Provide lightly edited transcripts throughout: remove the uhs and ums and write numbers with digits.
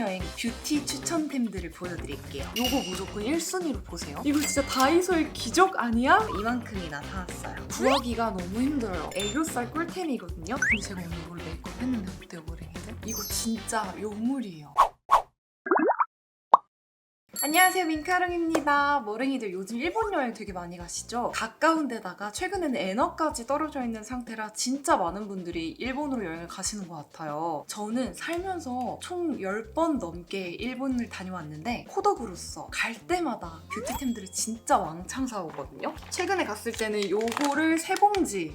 여행 뷰티 추천템들을 보여드릴게요. 요거 무조건 1순위로 보세요. 이거 진짜 다이소의 기적 아니야? 이만큼이나 사왔어요. 구하기가 너무 힘들어요. 애교살 꿀템이거든요. 근데 제가 오늘 이걸 메이크업 했는데 어때요, 머랭이들? 이거 진짜 요물이에요. 안녕하세요, 민카롱입니다. 머랭이들 요즘 일본 여행 되게 많이 가시죠? 가까운 데다가 최근에는 엔어까지 떨어져 있는 상태라 진짜 많은 분들이 일본으로 여행을 가시는 것 같아요. 저는 살면서 총 10번 넘게 일본을 다녀왔는데 코덕으로서 갈 때마다 뷰티템들을 진짜 왕창 사오거든요. 최근에 갔을 때는 요거를 3봉지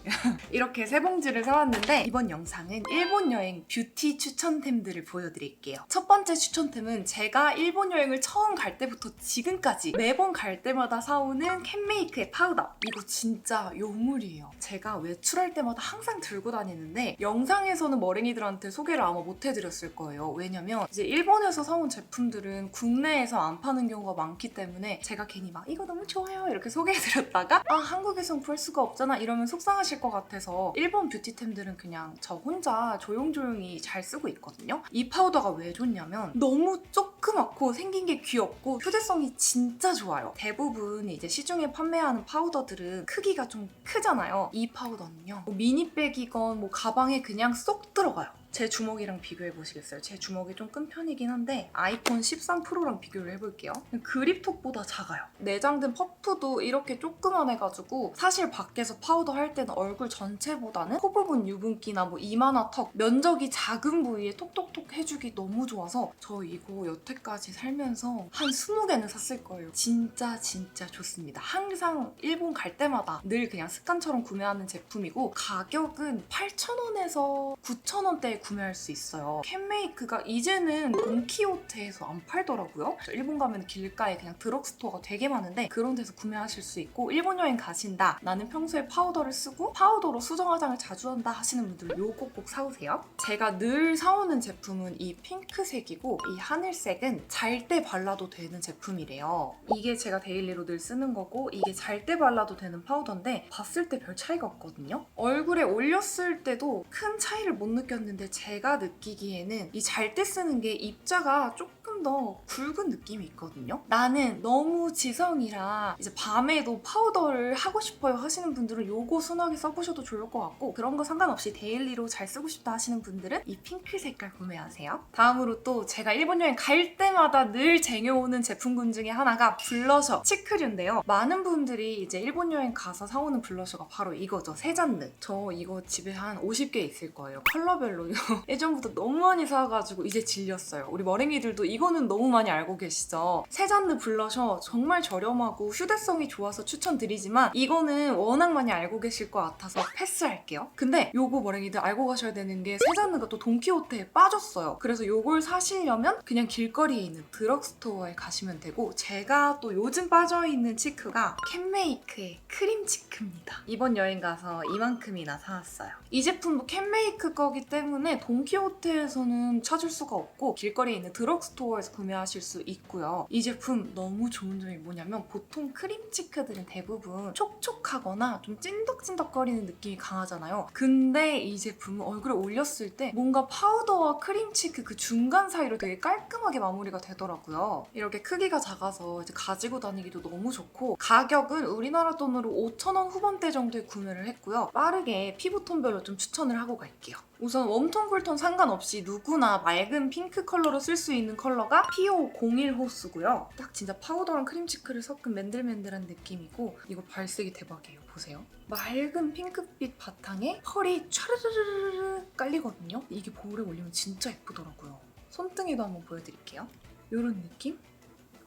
이렇게 3봉지를 사왔는데 이번 영상은 일본 여행 뷰티 추천템들을 보여드릴게요. 첫 번째 추천템은 제가 일본 여행을 처음 갈 때부터 지금까지 매번 갈 때마다 사오는 캔메이크의 파우더. 이거 진짜 요물이에요. 제가 외출할 때마다 항상 들고 다니는데 영상에서는 머랭이들한테 소개를 아마 못 해드렸을 거예요. 왜냐면 이제 일본에서 사온 제품들은 국내에서 안 파는 경우가 많기 때문에 제가 괜히 막 이거 너무 좋아요 이렇게 소개해드렸다가 아 한국에선 구할 수가 없잖아 이러면 속상하실 것 같아서 일본 뷰티템들은 그냥 저 혼자 조용조용히 잘 쓰고 있거든요. 이 파우더가 왜 좋냐면 너무 조그맣고 생긴 게 귀엽고 휴대성이 진짜 좋아요. 대부분 이제 시중에 판매하는 파우더들은 크기가 좀 크잖아요. 이 파우더는요 미니백이건 뭐 가방에 그냥 쏙 들어가요. 제 주먹이랑 비교해 보시겠어요? 제 주먹이 좀 큰 편이긴 한데 아이폰 13 프로랑 비교를 해볼게요. 그립톡보다 작아요. 내장된 퍼프도 이렇게 조그만해가지고 사실 밖에서 파우더 할 때는 얼굴 전체보다는 코 부분 유분기나 뭐 이마나 턱 면적이 작은 부위에 톡톡톡 해주기 너무 좋아서 저 이거 여태까지 살면서 한 20개는 샀을 거예요. 진짜 좋습니다. 항상 일본 갈 때마다 늘 그냥 습관처럼 구매하는 제품이고 가격은 8,000원에서 9,000원대에 구매할 수 있어요. 캔메이크가 이제는 돈키호테에서 안 팔더라고요. 일본 가면 길가에 그냥 드럭스토어가 되게 많은데 그런 데서 구매하실 수 있고 일본 여행 가신다. 나는 평소에 파우더를 쓰고 파우더로 수정 화장을 자주 한다 하시는 분들 요거 꼭 사오세요. 제가 늘 사오는 제품은 이 핑크색이고 이 하늘색은 잘 때 발라도 되는 제품이래요. 이게 제가 데일리로 늘 쓰는 거고 이게 잘 때 발라도 되는 파우더인데 봤을 때 별 차이가 없거든요. 얼굴에 올렸을 때도 큰 차이를 못 느꼈는데 제가 느끼기에는 이 잘 때 쓰는 게 입자가 조금 더 굵은 느낌이 있거든요. 나는 너무 지성이라 이제 밤에도 파우더를 하고 싶어요 하시는 분들은 요거 순하게 써보셔도 좋을 것 같고 그런 거 상관없이 데일리로 잘 쓰고 싶다 하시는 분들은 이 핑크 색깔 구매하세요. 다음으로 또 제가 일본 여행 갈 때마다 늘 쟁여오는 제품군 중에 하나가 블러셔 치크류인데요. 많은 분들이 이제 일본 여행 가서 사오는 블러셔가 바로 이거죠. 세잔느. 저 이거 집에 한 50개 있을 거예요. 컬러별로 예전부터 너무 많이 사가지고 이제 질렸어요. 우리 머랭이들도 이거는 너무 많이 알고 계시죠? 세잔느 블러셔 정말 저렴하고 휴대성이 좋아서 추천드리지만 이거는 워낙 많이 알고 계실 것 같아서 패스할게요. 근데 요거 머랭이들 알고 가셔야 되는 게 세잔느가 또 돈키호테에 빠졌어요. 그래서 요걸 사시려면 그냥 길거리에 있는 드럭스토어에 가시면 되고 제가 또 요즘 빠져있는 치크가 캔메이크의 크림 치크입니다. 이번 여행 가서 이만큼이나 사왔어요. 이 제품도 캔메이크 거기 때문에 돈키호테에서는 찾을 수가 없고 길거리에 있는 드럭스토어에서 구매하실 수 있고요. 이 제품 너무 좋은 점이 뭐냐면 보통 크림 치크들은 대부분 촉촉하거나 좀 찐덕찐덕거리는 느낌이 강하잖아요. 근데 이 제품은 얼굴에 올렸을 때 뭔가 파우더와 크림 치크 그 중간 사이로 되게 깔끔하게 마무리가 되더라고요. 이렇게 크기가 작아서 이제 가지고 다니기도 너무 좋고 가격은 우리나라 돈으로 5,000원 후반대 정도에 구매를 했고요. 빠르게 피부톤별로 좀 추천을 하고 갈게요. 우선 웜톤, 쿨톤 상관없이 누구나 맑은 핑크 컬러로 쓸 수 있는 컬러가 PO01 호수고요. 딱 진짜 파우더랑 크림치크를 섞은 맨들맨들한 느낌이고 이거 발색이 대박이에요. 보세요. 맑은 핑크빛 바탕에 펄이 촤르르르르 깔리거든요. 이게 볼에 올리면 진짜 예쁘더라고요. 손등에도 한번 보여드릴게요. 이런 느낌?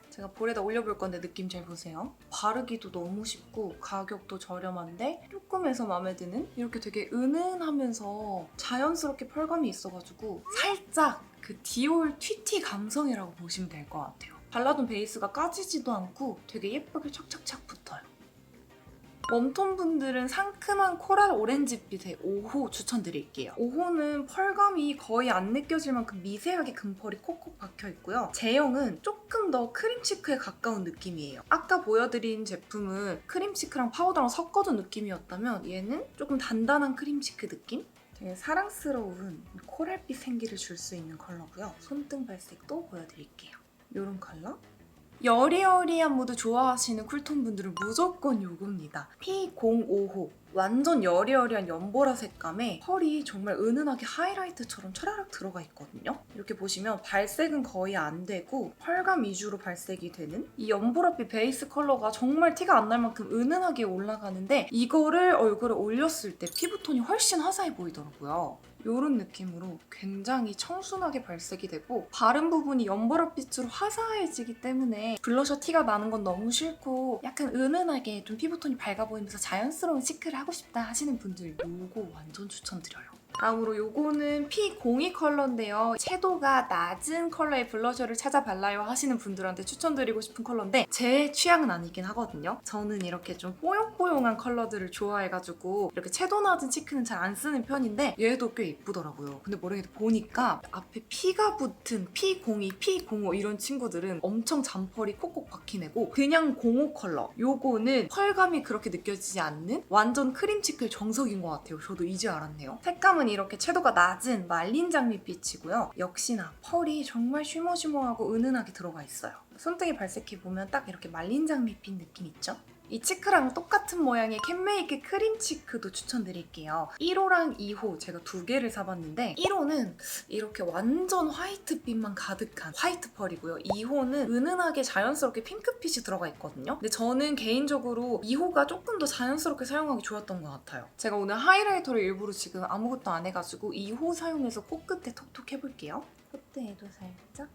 제가 볼에다 올려볼 건데 느낌 잘 보세요. 바르기도 너무 쉽고 가격도 저렴한데 조금해서 마음에 드는 이렇게 되게 은은하면서 자연스럽게 펄감이 있어가지고 살짝 그 디올 튀티 감성이라고 보시면 될 것 같아요. 발라둔 베이스가 까지지도 않고 되게 예쁘게 착착착 붙어요. 웜톤 분들은 상큼한 코랄 오렌지빛의 5호 추천드릴게요. 5호는 펄감이 거의 안 느껴질 만큼 미세하게 금펄이 콕콕 박혀있고요. 제형은 조금 더 크림치크에 가까운 느낌이에요. 아까 보여드린 제품은 크림치크랑 파우더랑 섞어준 느낌이었다면 얘는 조금 단단한 크림치크 느낌? 되게 사랑스러운 코랄빛 생기를 줄 수 있는 컬러고요. 손등 발색도 보여드릴게요. 이런 컬러. 여리여리한 무드 좋아하시는 쿨톤 분들은 무조건 요겁니다. P05호. 완전 여리여리한 연보라 색감에 펄이 정말 은은하게 하이라이트처럼 차라락 들어가 있거든요. 이렇게 보시면 발색은 거의 안 되고 펄감 위주로 발색이 되는 이 연보라빛 베이스 컬러가 정말 티가 안 날 만큼 은은하게 올라가는데 이거를 얼굴에 올렸을 때 피부톤이 훨씬 화사해 보이더라고요. 이런 느낌으로 굉장히 청순하게 발색이 되고 바른 부분이 연보라빛으로 화사해지기 때문에 블러셔 티가 나는 건 너무 싫고 약간 은은하게 좀 피부톤이 밝아 보이면서 자연스러운 시크를 하고 싶다 하시는 분들 이거 완전 추천드려요. 다음으로 요거는 P02 컬러인데요. 채도가 낮은 컬러의 블러셔를 찾아 발라요 하시는 분들한테 추천드리고 싶은 컬러인데 제 취향은 아니긴 하거든요. 저는 이렇게 좀 뽀용뽀용한 컬러들을 좋아해가지고 이렇게 채도 낮은 치크는 잘 안 쓰는 편인데 얘도 꽤 예쁘더라고요. 근데 모르겠는데 보니까 앞에 P가 붙은 P02, P05 이런 친구들은 엄청 잔펄이 콕콕 박힌 애고 그냥 05 컬러 요거는 펄감이 그렇게 느껴지지 않는 완전 크림 치크의 정석인 것 같아요. 저도 이제 알았네요. 색감은 이렇게 채도가 낮은 말린 장미빛이고요. 역시나 펄이 정말 쉬머쉬머하고 은은하게 들어가 있어요. 손등에 발색해보면 딱 이렇게 말린 장미빛 느낌 있죠? 이 치크랑 똑같은 모양의 캔메이크 크림 치크도 추천드릴게요. 1호랑 2호 제가 두 개를 사봤는데 1호는 이렇게 완전 화이트빛만 가득한 화이트 펄이고요. 2호는 은은하게 자연스럽게 핑크빛이 들어가 있거든요. 근데 저는 개인적으로 2호가 조금 더 자연스럽게 사용하기 좋았던 것 같아요. 제가 오늘 하이라이터를 일부러 지금 아무것도 안 해가지고 2호 사용해서 코끝에 톡톡 해볼게요. 콧대에도 살짝.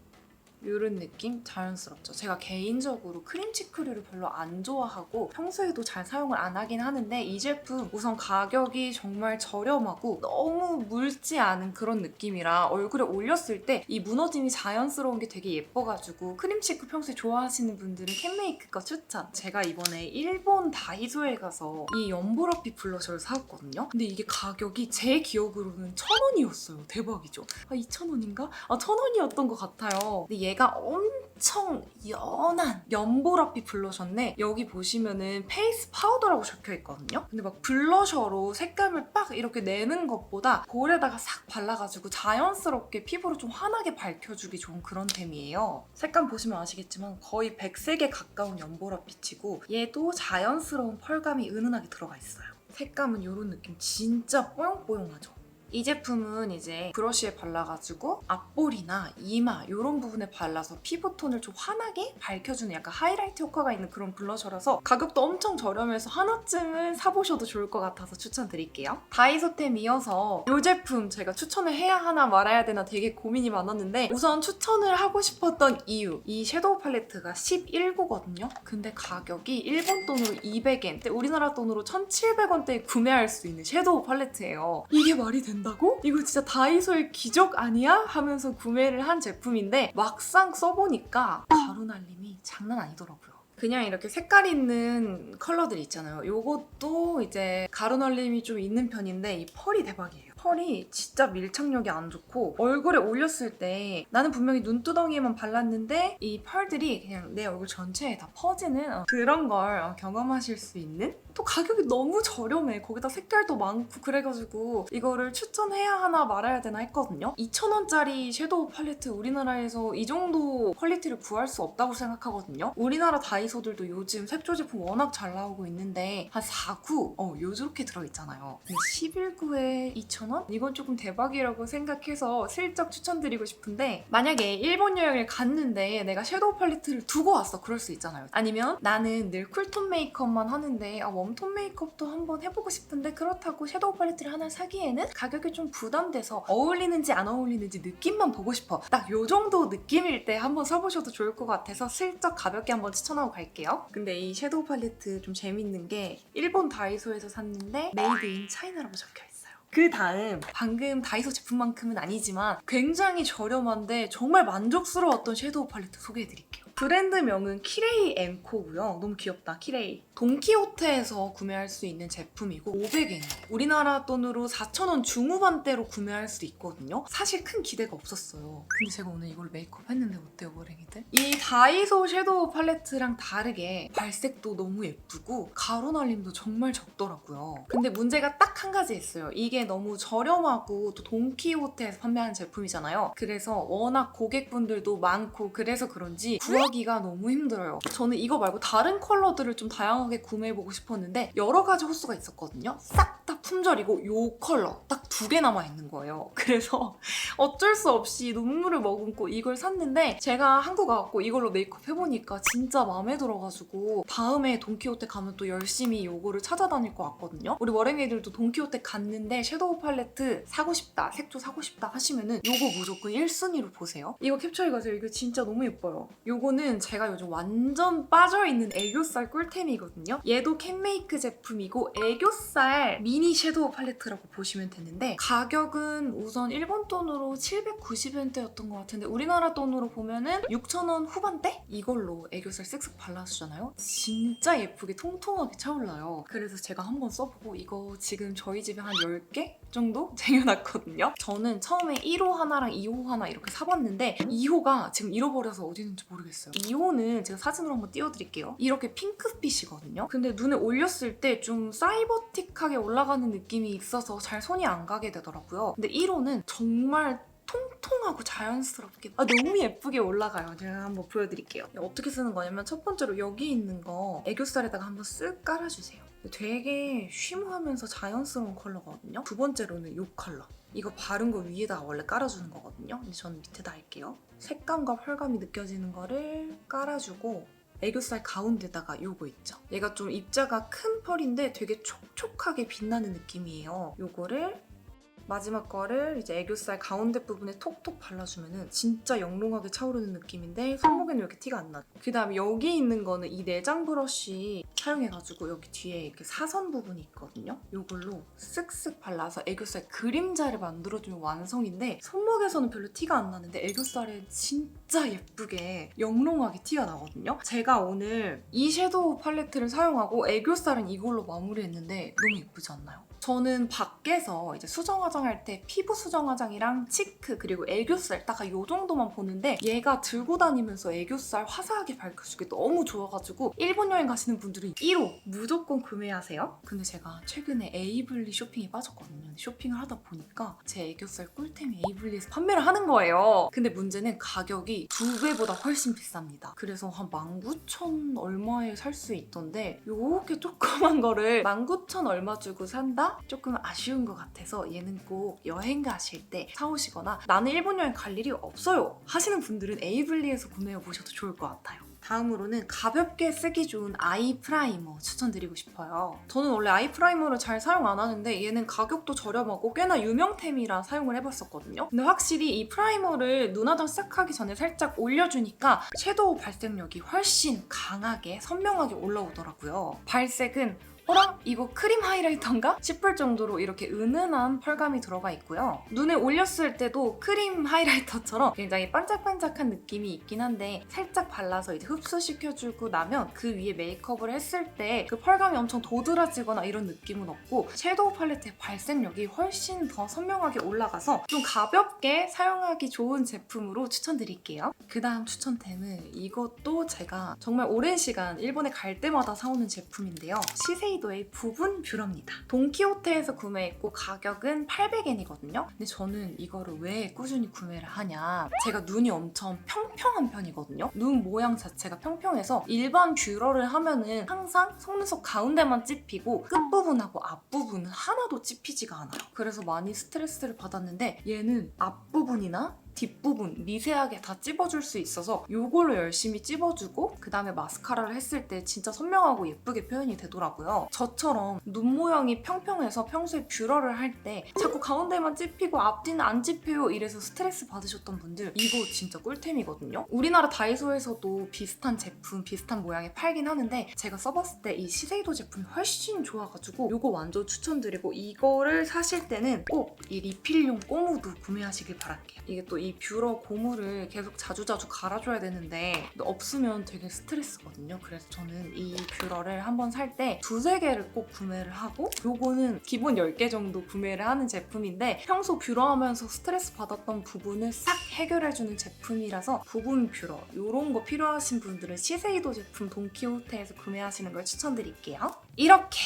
이런 느낌? 자연스럽죠. 제가 개인적으로 크림 치크류를 별로 안 좋아하고 평소에도 잘 사용을 안 하긴 하는데 이 제품 우선 가격이 정말 저렴하고 너무 묽지 않은 그런 느낌이라 얼굴에 올렸을 때 이 무너짐이 자연스러운 게 되게 예뻐가지고 크림 치크 평소에 좋아하시는 분들은 캔메이크 거 추천! 제가 이번에 일본 다이소에 가서 이 연보라빛 블러셔를 사왔거든요. 근데 이게 가격이 제 기억으로는 1,000원이었어요. 대박이죠? 아 2,000원인가? 아 1,000원이었던 것 같아요. 근데 얘가 엄청 연한 연보라빛 블러셔인데 여기 보시면은 페이스 파우더라고 적혀있거든요. 근데 막 블러셔로 색감을 빡 이렇게 내는 것보다 볼에다가 싹 발라가지고 자연스럽게 피부를 좀 환하게 밝혀주기 좋은 그런 템이에요. 색감 보시면 아시겠지만 거의 백색에 가까운 연보라빛이고 얘도 자연스러운 펄감이 은은하게 들어가 있어요. 색감은 이런 느낌 진짜 뽀용뽀용하죠. 이 제품은 이제 브러쉬에 발라가지고 앞볼이나 이마 이런 부분에 발라서 피부톤을 좀 환하게 밝혀주는 약간 하이라이트 효과가 있는 그런 블러셔라서 가격도 엄청 저렴해서 하나쯤은 사보셔도 좋을 것 같아서 추천드릴게요. 다이소템 이어서 이 제품 제가 추천을 해야 하나 말아야 되나 되게 고민이 많았는데 우선 추천을 하고 싶었던 이유 이 섀도우 팔레트가 11구거든요. 근데 가격이 일본 돈으로 200엔, 우리나라 돈으로 1,700원대에 구매할 수 있는 섀도우 팔레트예요. 이게 말이 된다고? 이거 진짜 다이소의 기적 아니야? 하면서 구매를 한 제품인데 막상 써보니까 가루날림이 장난 아니더라고요. 그냥 이렇게 색깔 있는 컬러들 있잖아요. 이것도 이제 가루날림이 좀 있는 편인데 이 펄이 대박이에요. 펄이 진짜 밀착력이 안 좋고 얼굴에 올렸을 때 나는 분명히 눈두덩이에만 발랐는데 이 펄들이 그냥 내 얼굴 전체에 다 퍼지는 그런 걸 경험하실 수 있는? 또 가격이 너무 저렴해. 거기다 색깔도 많고 그래가지고 이거를 추천해야 하나 말아야 되나 했거든요. 2,000원짜리 섀도우 팔레트 우리나라에서 이 정도 퀄리티를 구할 수 없다고 생각하거든요. 우리나라 다이소들도 요즘 색조 제품 워낙 잘 나오고 있는데 한 4구? 요렇게 들어있잖아요. 근데 11구에 2,000원? 이건 조금 대박이라고 생각해서 슬쩍 추천드리고 싶은데 만약에 일본 여행을 갔는데 내가 섀도우 팔레트를 두고 왔어. 그럴 수 있잖아요. 아니면 나는 늘 쿨톤 메이크업만 하는데 웜톤 메이크업도 한번 해보고 싶은데 그렇다고 섀도우 팔레트를 하나 사기에는 가격이 좀 부담돼서 어울리는지 안 어울리는지 느낌만 보고 싶어. 딱 요 정도 느낌일 때 한번 써보셔도 좋을 것 같아서 슬쩍 가볍게 한번 추천하고 갈게요. 근데 이 섀도우 팔레트 좀 재밌는 게 일본 다이소에서 샀는데 메이드 인 차이나라고 적혀있어요. 그 다음 방금 다이소 제품만큼은 아니지만 굉장히 저렴한데 정말 만족스러웠던 섀도우 팔레트 소개해드릴게요. 브랜드명은 키레이 앤코고요. 너무 귀엽다, 키레이. 돈키호테에서 구매할 수 있는 제품이고 500엔이에요. 우리나라 돈으로 4,000원 중후반대로 구매할 수 있거든요. 사실 큰 기대가 없었어요. 근데 제가 오늘 이걸 메이크업 했는데 어때요, 머랭이들? 이 다이소 섀도우 팔레트랑 다르게 발색도 너무 예쁘고 가루 날림도 정말 적더라고요. 근데 문제가 딱 한 가지 있어요. 이게 너무 저렴하고 또 돈키호테에서 판매하는 제품이잖아요. 그래서 워낙 고객분들도 많고 그래서 그런지 구하기가 너무 힘들어요. 저는 이거 말고 다른 컬러들을 좀 다양하게 구매해보고 싶었는데 여러 가지 호수가 있었거든요. 싹 다 품절이고 이 컬러 딱 2개 남아있는 거예요. 그래서 어쩔 수 없이 눈물을 머금고 이걸 샀는데 제가 한국 와갖고 이걸로 메이크업 해보니까 진짜 마음에 들어가지고 다음에 돈키호테 가면 또 열심히 이거를 찾아다닐 것 같거든요. 우리 머랭이들도 돈키호테 갔는데 섀도우 팔레트 사고 싶다, 색조 사고 싶다 하시면은 이거 무조건 1순위로 보세요. 이거 캡처해가세요. 이거 진짜 너무 예뻐요. 이거는 제가 요즘 완전 빠져있는 애교살 꿀템이거든요. 얘도 캔메이크 제품이고 애교살 미니 섀도우 팔레트라고 보시면 되는데 가격은 우선 일본 돈으로 790엔대였던 것 같은데 우리나라 돈으로 보면은 6,000원 후반대? 이걸로 애교살 쓱쓱 발라주잖아요. 진짜 예쁘게 통통하게 차올라요. 그래서 제가 한번 써보고 이거 지금 저희 집에 한 10개 정도 쟁여놨거든요. 저는 처음에 1호 하나랑 2호 하나 이렇게 사봤는데 2호가 지금 잃어버려서 어디 있는지 모르겠어요. 2호는 제가 사진으로 한번 띄워드릴게요. 이렇게 핑크빛이거든요. 근데 눈에 올렸을 때 좀 사이버틱하게 올라가는 느낌이 있어서 잘 손이 안 가게 되더라고요. 근데 1호는 정말 통통하고 자연스럽게 너무 예쁘게 올라가요. 제가 한번 보여드릴게요. 어떻게 쓰는 거냐면 첫 번째로 여기 있는 거 애교살에다가 한번 쓱 깔아주세요. 되게 쉬무하면서 자연스러운 컬러거든요. 두 번째로는 이 컬러. 이거 바른 거 위에다가 원래 깔아주는 거거든요. 근데 저는 밑에다 할게요. 색감과 펄감이 느껴지는 거를 깔아주고 애교살 가운데다가 요거 있죠. 얘가 좀 입자가 큰 펄인데 되게 촉촉하게 빛나는 느낌이에요. 요거를 마지막 거를 이제 애교살 가운데 부분에 톡톡 발라주면은 진짜 영롱하게 차오르는 느낌인데 손목에는 이렇게 티가 안 나죠. 그 다음에 여기 있는 거는 이 내장 브러쉬 사용해가지고 여기 뒤에 이렇게 사선 부분이 있거든요. 이걸로 쓱쓱 발라서 애교살 그림자를 만들어주면 완성인데 손목에서는 별로 티가 안 나는데 애교살에 진짜 예쁘게 영롱하게 티가 나거든요. 제가 오늘 이 섀도우 팔레트를 사용하고 애교살은 이걸로 마무리했는데 너무 예쁘지 않나요? 저는 밖에서 이제 수정 화장할 때 피부 수정 화장이랑 치크 그리고 애교살 딱 이 정도만 보는데 얘가 들고 다니면서 애교살 화사하게 밝혀주기 너무 좋아가지고 일본 여행 가시는 분들은 1호 무조건 구매하세요. 근데 제가 최근에 에이블리 쇼핑에 빠졌거든요. 쇼핑을 하다 보니까 제 애교살 꿀템이 에이블리에서 판매를 하는 거예요. 근데 문제는 가격이 2배보다 훨씬 비쌉니다. 그래서 한 19,000 얼마에 살 수 있던데 요렇게 조그만 거를 19,000 얼마 주고 산다? 조금 아쉬운 것 같아서 얘는 꼭 여행 가실 때 사오시거나 나는 일본 여행 갈 일이 없어요 하시는 분들은 에이블리에서 구매해 보셔도 좋을 것 같아요. 다음으로는 가볍게 쓰기 좋은 아이 프라이머 추천드리고 싶어요. 저는 원래 아이 프라이머를 잘 사용 안 하는데 얘는 가격도 저렴하고 꽤나 유명템이라 사용을 해봤었거든요. 근데 확실히 이 프라이머를 눈화장 시작하기 전에 살짝 올려주니까 섀도우 발색력이 훨씬 강하게 선명하게 올라오더라고요. 발색은 어라? 이거 크림 하이라이터인가? 싶을 정도로 이렇게 은은한 펄감이 들어가 있고요. 눈에 올렸을 때도 크림 하이라이터처럼 굉장히 반짝반짝한 느낌이 있긴 한데 살짝 발라서 이제 흡수시켜주고 나면 그 위에 메이크업을 했을 때 그 펄감이 엄청 도드라지거나 이런 느낌은 없고 섀도우 팔레트의 발색력이 훨씬 더 선명하게 올라가서 좀 가볍게 사용하기 좋은 제품으로 추천드릴게요. 그 다음 추천템은 이것도 제가 정말 오랜 시간 일본에 갈 때마다 사오는 제품인데요. 시세이도의 부분 뷰러입니다. 돈키호테에서 구매했고 가격은 800엔이거든요. 근데 저는 이거를 왜 꾸준히 구매를 하냐. 제가 눈이 엄청 평평한 편이거든요. 눈 모양 자체가 평평해서 일반 뷰러를 하면은 항상 속눈썹 가운데만 찝히고 끝부분하고 앞부분은 하나도 찝히지가 않아요. 그래서 많이 스트레스를 받았는데 얘는 앞부분이나 뒷부분 미세하게 다 찝어줄 수 있어서 이걸로 열심히 찝어주고 그 다음에 마스카라를 했을 때 진짜 선명하고 예쁘게 표현이 되더라고요. 저처럼 눈 모양이 평평해서 평소에 뷰러를 할 때 자꾸 가운데만 찝히고 앞뒤는 안 찝혀요 이래서 스트레스 받으셨던 분들 이거 진짜 꿀템이거든요. 우리나라 다이소에서도 비슷한 제품, 비슷한 모양에 팔긴 하는데 제가 써봤을 때 이 시세이도 제품이 훨씬 좋아가지고 이거 완전 추천드리고 이거를 사실 때는 꼭 이 리필용 꼬무도 구매하시길 바랄게요. 이게 또 이 뷰러 고무를 계속 자주자주 갈아줘야 되는데 없으면 되게 스트레스거든요. 그래서 저는 이 뷰러를 한번 살 때 두세 개를 꼭 구매를 하고, 요거는 기본 10개 정도 구매를 하는 제품인데 평소 뷰러하면서 스트레스 받았던 부분을 싹 해결해주는 제품이라서 부분 뷰러 이런 거 필요하신 분들은 시세이도 제품 돈키호테에서 구매하시는 걸 추천드릴게요. 이렇게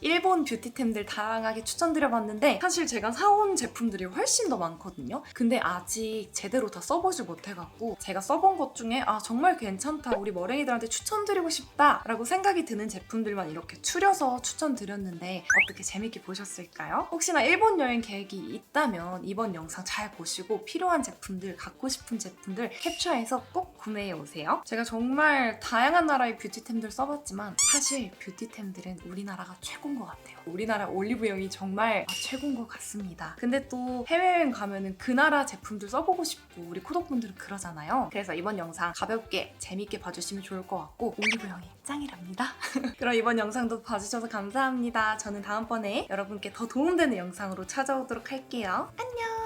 일본 뷰티템들 다양하게 추천드려봤는데 사실 제가 사온 제품들이 훨씬 더 많거든요. 근데 아직 제대로 다 써보지 못해갖고 제가 써본 것 중에 정말 괜찮다, 우리 머랭이들한테 추천드리고 싶다 라고 생각이 드는 제품들만 이렇게 추려서 추천드렸는데 어떻게 재밌게 보셨을까요? 혹시나 일본 여행 계획이 있다면 이번 영상 잘 보시고 필요한 제품들, 갖고 싶은 제품들 캡처해서 꼭 구매해 오세요. 제가 정말 다양한 나라의 뷰티템들 써봤지만 사실 뷰티템들은 우리나라가 최고인 것 같아요. 우리나라 올리브영이 정말 최고인 것 같습니다. 근데 또 해외여행 가면은 그 나라 제품들 써보고 싶고 우리 코덕분들은 그러잖아요. 그래서 이번 영상 가볍게 재밌게 봐주시면 좋을 것 같고 올리브영이 짱이랍니다. 그럼 이번 영상도 봐주셔서 감사합니다. 저는 다음번에 여러분께 더 도움되는 영상으로 찾아오도록 할게요. 안녕!